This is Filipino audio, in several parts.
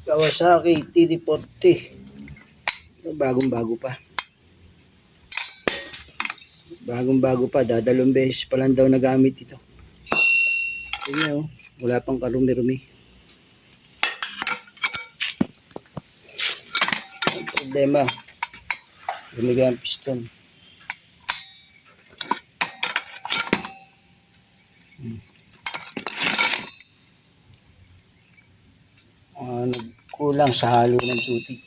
Kawasaki TD40. Bagong-bago pa. Bagong-bago pa. Dadalawang beses pa lang daw nagamit ito. Tingnan, wala pang karumi-rumi. Ang problema, lumigay ang piston. Nagkulang sa halo ng tutik.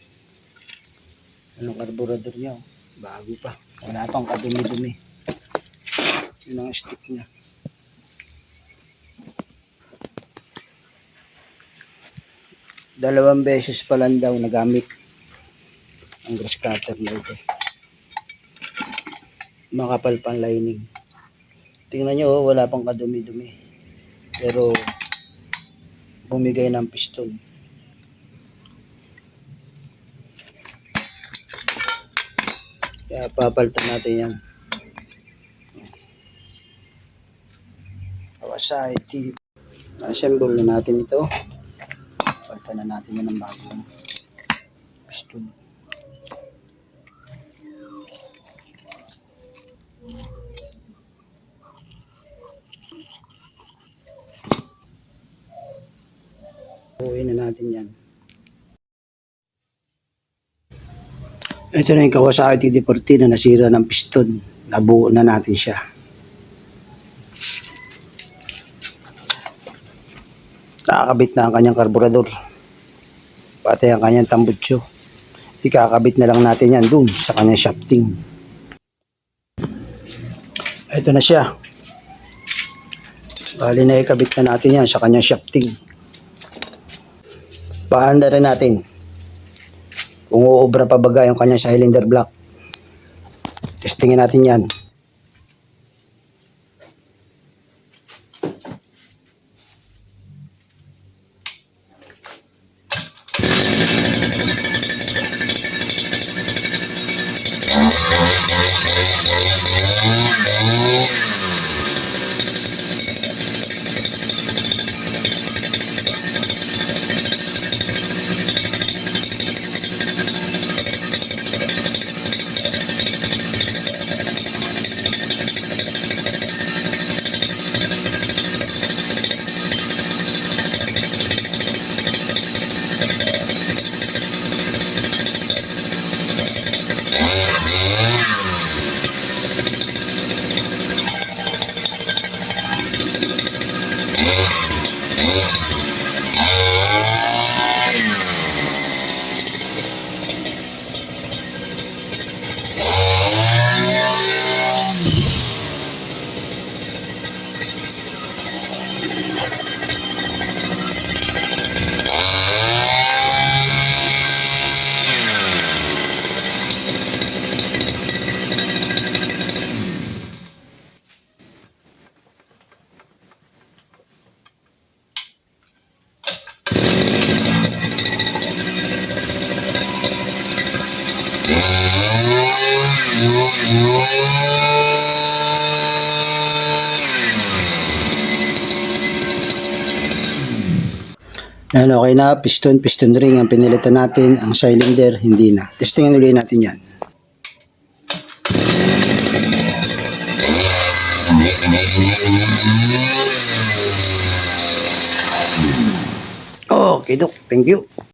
Anong karburador niya? Bago pa. Wala pang kadumi-dumi. Yun ang stick niya. Dalawang beses pa lang daw nagamit ang grass cutter na ito. Makapal pang lining. Tingnan nyo, wala pang kadumi-dumi. Pero bumigay ng piston. Kaya papalitan natin yan. Kawasaki. Assemble na natin ito. Palitan na natin yan ng bagong piston. Buuin na natin yan. Ito na yung Kawasaki TD40 na nasira ng piston. Nabuo na natin siya. Nakakabit na ang kanyang karburador. Pati ang kanyang tambutso. Ikakabit na lang natin yan dun sa kanyang shafting. Ito na siya. Bali na ikabit na natin yan sa kanyang shafting. Paanda rin natin kung uubra pa baga yung kanyang cylinder block. Testingin natin yan. Yan, okay na. Piston ring ang pinilitan natin. Ang cylinder, hindi na. Testingin ulit natin yan. Okay, Dok. Thank you.